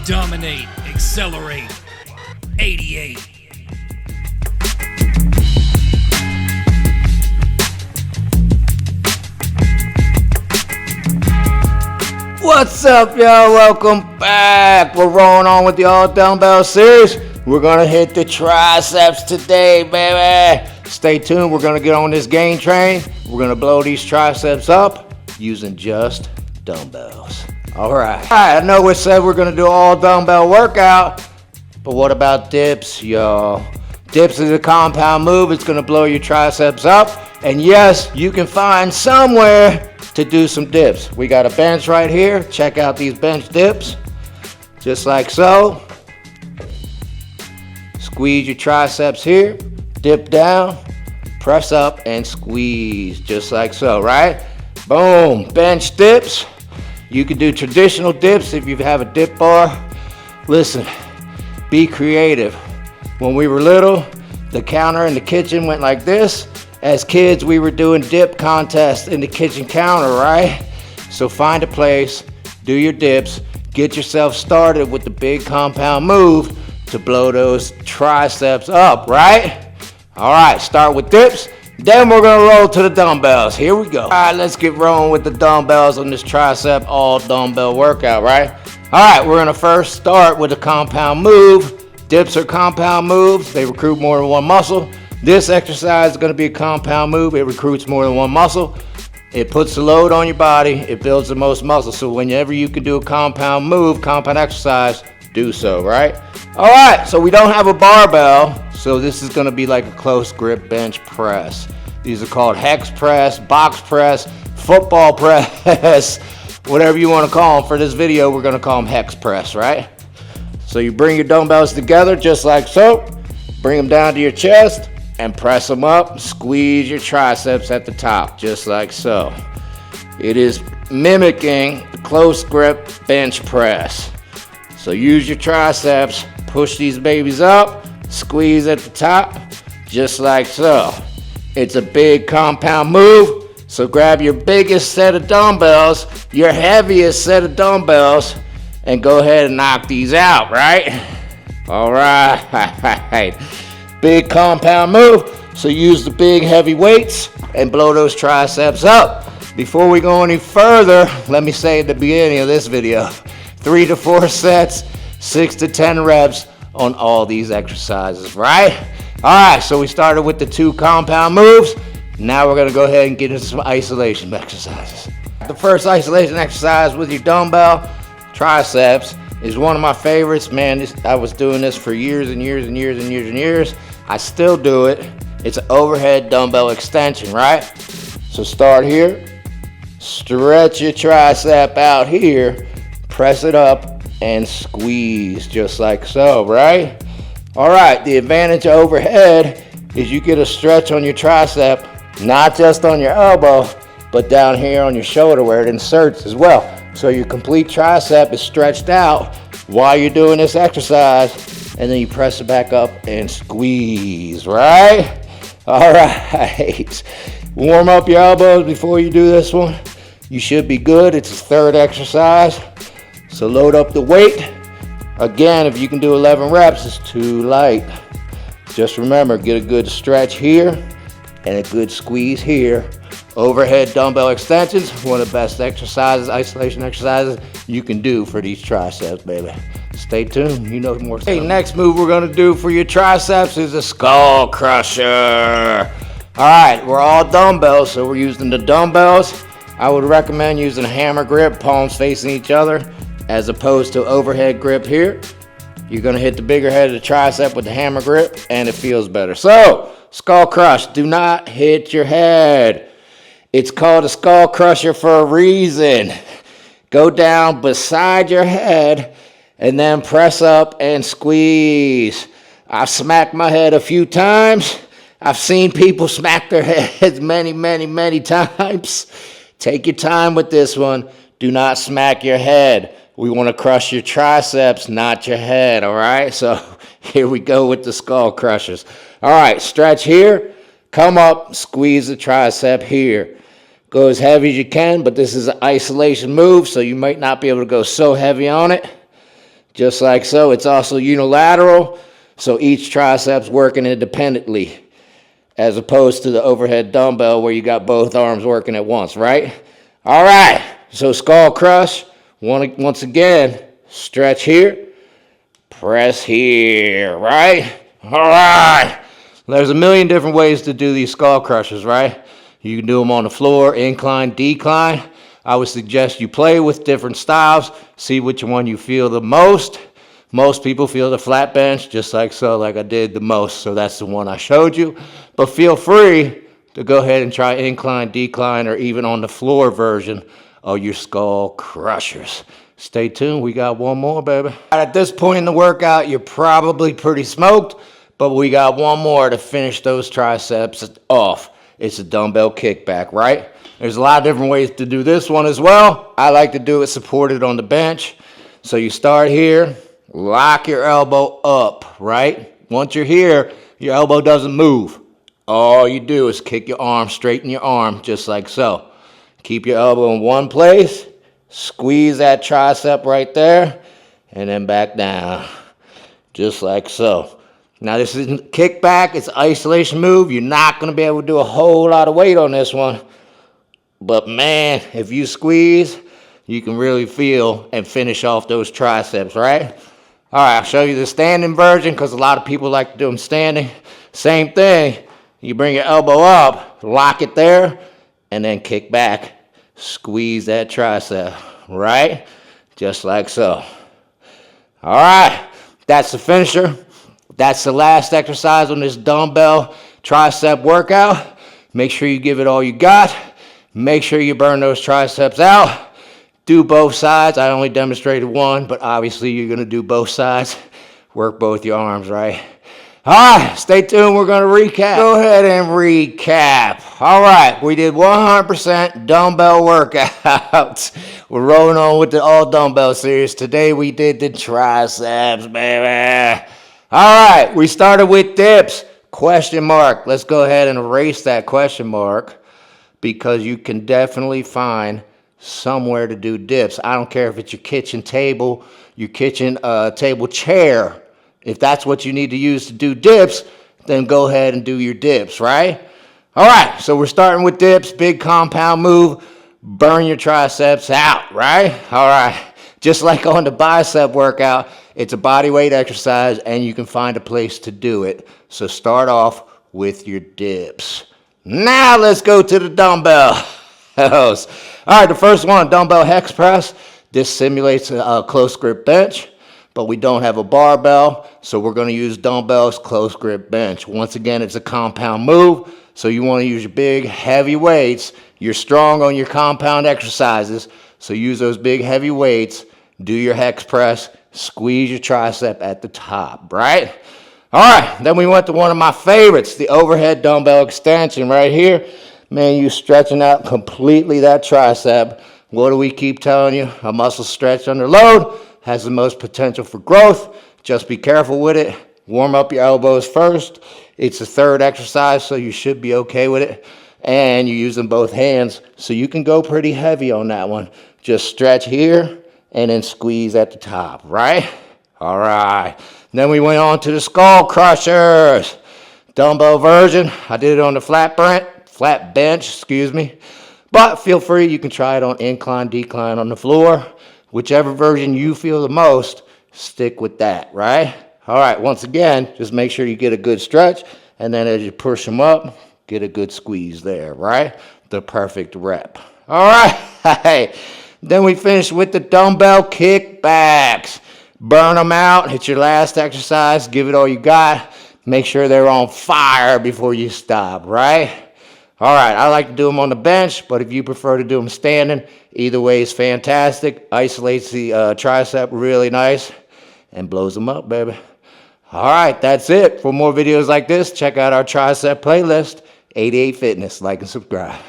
Dominate, accelerate, 88. What's up, y'all? Welcome back. We're rolling on with the all dumbbell series. We're gonna hit the triceps today, baby. Stay tuned. We're gonna get on this gain train. We're gonna blow these triceps up using just dumbbells. All right, I know we said we're gonna do all dumbbell workout, but what about dips, y'all? Dips is a compound move. It's gonna blow your triceps up. And yes, you can find somewhere to do some dips. We got a bench right here. Check out these bench dips, just like so. Squeeze your triceps here, dip down, press up and squeeze, just like so, right? Boom, bench dips. You can do traditional dips if you have a dip bar. Listen, be creative. When we were little, the counter in the kitchen went like this. As kids, we were doing dip contests in the kitchen counter, right? So find a place, do your dips, get yourself started with the big compound move to blow those triceps up, right? All right, start with dips. Then we're gonna roll to the dumbbells. Here we go. All right, let's get rolling with the dumbbells on this tricep all dumbbell workout, right? All right, we're gonna first start with a compound move. Dips are compound moves. They recruit more than one muscle. This exercise is gonna be a compound move. It recruits more than one muscle. It puts the load on your body. It builds the most muscle. So whenever you can do a compound move, compound exercise, do so, right? All right, so we don't have a barbell. So this is gonna be like a close grip bench press. These are called hex press, box press, football press, whatever you wanna call them. For this video, we're gonna call them hex press, right? So you bring your dumbbells together just like so. Bring them down to your chest and press them up. Squeeze your triceps at the top, just like so. It is mimicking the close grip bench press. So use your triceps, push these babies up, squeeze at the top, just like so. It's a big compound move, so grab your biggest set of dumbbells, your heaviest set of dumbbells, and go ahead and knock these out, right? All right, big compound move, so use the big heavy weights and blow those triceps up. Before we go any further, let me say at the beginning of this video, 3 to 4 sets, 6 to 10 reps on all these exercises, right? All right, so we started with the 2 compound moves. Now we're gonna go ahead and get into some isolation exercises. The first isolation exercise with your dumbbell triceps is one of my favorites. Man, I was doing this for years and years and years and years and years. I still do it. It's an overhead dumbbell extension, right? So start here, stretch your tricep out here, press it up and squeeze, just like so, right? All right, the advantage of overhead is you get a stretch on your tricep, not just on your elbow, but down here on your shoulder where it inserts as well. So your complete tricep is stretched out while you're doing this exercise, and then you press it back up and squeeze, right? All right, warm up your elbows before you do this one. You should be good. It's the third exercise. So load up the weight. Again, if you can do 11 reps, it's too light. Just remember, get a good stretch here and a good squeeze here. Overhead dumbbell extensions, one of the best exercises, isolation exercises you can do for these triceps, baby. Stay tuned, you know more. Hey, next move we're gonna do for your triceps is a skull crusher. All right, we're all dumbbells, so we're using the dumbbells. I would recommend using a hammer grip, palms facing each other, as opposed to overhead grip here. You're gonna hit the bigger head of the tricep with the hammer grip and it feels better. So, skull crush, do not hit your head. It's called a skull crusher for a reason. Go down beside your head and then press up and squeeze. I've smacked my head a few times. I've seen people smack their heads many, many, many times. Take your time with this one. Do not smack your head. We want to crush your triceps, not your head, all right? So here we go with the skull crushers. All right, stretch here, come up, squeeze the tricep here. Go as heavy as you can, but this is an isolation move, so you might not be able to go so heavy on it. just like so. It's also unilateral, so each tricep's working independently, as opposed to the overhead dumbbell where you got both arms working at once, right? All right, so skull crush. Once again, stretch here, press here, right? All right. There's a million different ways to do these skull crushers, right? You can do them on the floor, incline, decline. I would suggest you play with different styles, see which one you feel the most. Most people feel the flat bench, just like so, like I did the most, so that's the one I showed you. But feel free to go ahead and try incline, decline, or even on the floor version of your skull crushers. Stay tuned, we got one more, baby. At this point in the workout, you're probably pretty smoked, but we got one more to finish those triceps off. It's a dumbbell kickback, right? There's a lot of different ways to do this one as well. I like to do it supported on the bench. So you start here, lock your elbow up, right? Once you're here, your elbow doesn't move. All you do is kick your arm, straighten your arm, just like so. Keep your elbow in one place, squeeze that tricep right there, and then back down, just like so. Now this isn't kickback, it's an isolation move. You're not gonna be able to do a whole lot of weight on this one. But man, if you squeeze, you can really feel and finish off those triceps, right? All right, I'll show you the standing version because a lot of people like to do them standing. Same thing, you bring your elbow up, lock it there, and then kick back. Squeeze that tricep, right? Just like so. All right, that's the finisher. That's the last exercise on this dumbbell tricep workout. Make sure you give it all you got. Make sure you burn those triceps out. Do both sides. I only demonstrated one, but obviously you're going to do both sides. Work both your arms, right? All right, stay tuned. We're going to recap. Go ahead and recap. All right, we did 100% dumbbell workouts. We're rolling on with the all dumbbell series. Today we did the triceps, baby. All right, we started with dips, question mark. Let's go ahead and erase that question mark because you can definitely find somewhere to do dips. I don't care if it's your kitchen table, your kitchen table chair. If that's what you need to use to do dips, then go ahead and do your dips, right? All right, so we're starting with dips, big compound move, burn your triceps out, right? All right, just like on the bicep workout, it's a body weight exercise and you can find a place to do it. So start off with your dips. Now let's go to the dumbbells. All right, the first one, Dumbbell Hex Press. This simulates a close grip bench, but we don't have a barbell, so we're gonna use dumbbells close grip bench. Once again, it's a compound move, so you wanna use your big heavy weights. You're strong on your compound exercises, so use those big heavy weights, do your hex press, squeeze your tricep at the top, right? All right, then we went to one of my favorites, the overhead dumbbell extension right here. Man, you stretching out completely that tricep. What do we keep telling you? A muscle stretch under load has the most potential for growth. Just be careful with it. Warm up your elbows first. It's the third exercise, so you should be okay with it. And you're using both hands, so you can go pretty heavy on that one. Just stretch here and then squeeze at the top, right? All right. Then we went on to the skull crushers. Dumbbell version. I did it on the flat bench, but feel free, you can try it on incline, decline on the floor. Whichever version you feel the most, stick with that, right? All right, once again, just make sure you get a good stretch, and then as you push them up, get a good squeeze there, right? The perfect rep. All right, then we finish with the dumbbell kickbacks. Burn them out, hit your last exercise, give it all you got. Make sure they're on fire before you stop, right? All right, I like to do them on the bench, but if you prefer to do them standing, either way is fantastic. Isolates the tricep really nice and blows them up, baby. All right, that's it. For more videos like this, check out our tricep playlist, 88 Fitness. Like and subscribe.